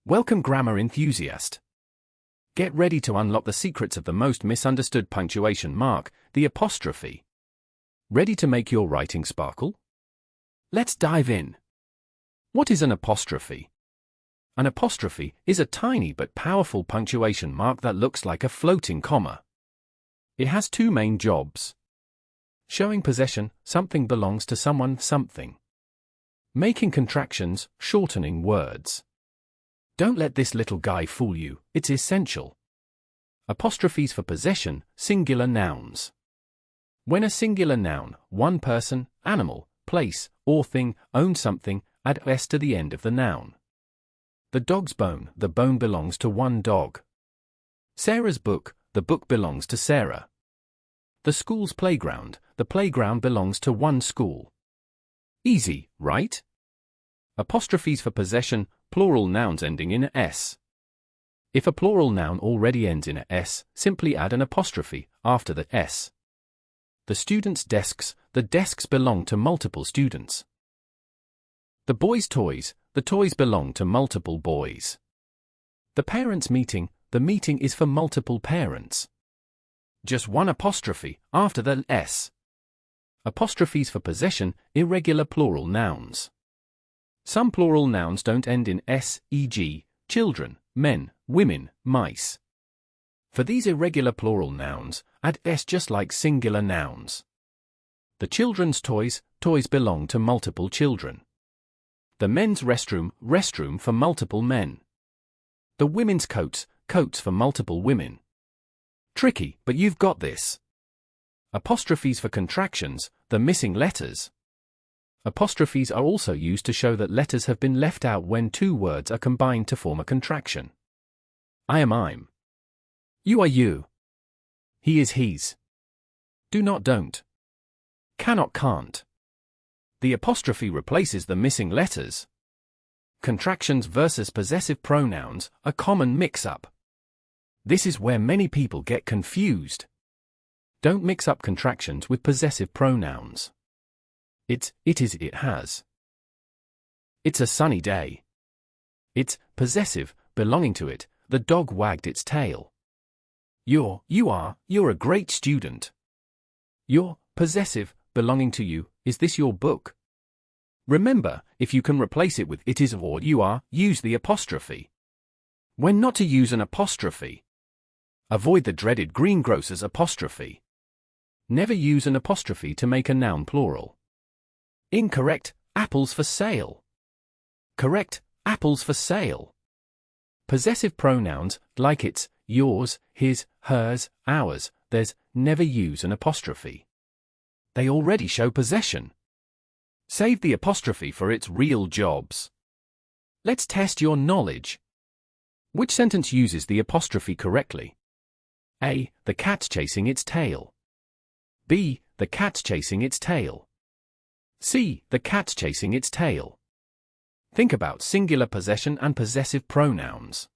Welcome, grammar enthusiast. Get ready to unlock the secrets of the most misunderstood punctuation mark, the apostrophe. Ready to make your writing sparkle? Let's dive in. What is an apostrophe? An apostrophe is a tiny but powerful punctuation mark that looks like a floating comma. It has two main jobs: showing possession, something belongs to someone, something; making contractions, shortening words. Don't let this little guy fool you, it's essential. Apostrophes for possession, singular nouns. When a singular noun, one person, animal, place, or thing, owns something, add s to the end of the noun. The dog's bone, the bone belongs to one dog. Sarah's book, the book belongs to Sarah. The school's playground, the playground belongs to one school. Easy, right? Apostrophes for possession, plural nouns ending in a s. If a plural noun already ends in a s, simply add an apostrophe after the s. The students' desks, the desks belong to multiple students. The boys' toys, the toys belong to multiple boys. The parents' meeting, the meeting is for multiple parents. Just one apostrophe after the s. Apostrophes for possession, irregular plural nouns. Some plural nouns don't end in s, e.g., children, men, women, mice. For these irregular plural nouns, add s just like singular nouns. The children's toys, toys belong to multiple children. The men's restroom, restroom for multiple men. The women's coats, coats for multiple women. Tricky, but you've got this. Apostrophes for contractions, the missing letters. Apostrophes are also used to show that letters have been left out when two words are combined to form a contraction. I am I'm. You are you. He is he's. Do not don't. Cannot can't. The apostrophe replaces the missing letters. Contractions versus possessive pronouns, a common mix-up. This is where many people get confused. Don't mix up contractions with possessive pronouns. It's, it is, it has. It's a sunny day. It's possessive, belonging to it, the dog wagged its tail. You're a great student. You're possessive, belonging to you, is this your book? Remember, if you can replace it with it is or you are, use the apostrophe. When not to use an apostrophe. Avoid the dreaded greengrocer's apostrophe. Never use an apostrophe to make a noun plural. Incorrect, apples for sale. Correct, apples for sale. Possessive pronouns, like it's, yours, his, hers, ours, theirs, never use an apostrophe. They already show possession. Save the apostrophe for its real jobs. Let's test your knowledge. Which sentence uses the apostrophe correctly? A. The cat's chasing its tail. B. The cat's chasing its tail. C. The cat's chasing its tail. Think about singular possession and possessive pronouns.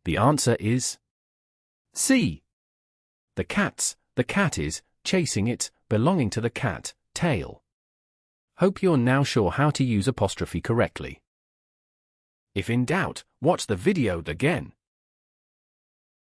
The answer is C. The cat is, chasing its, belonging to the cat, tail. Hope you're now sure how to use apostrophe correctly. If in doubt, watch the video again.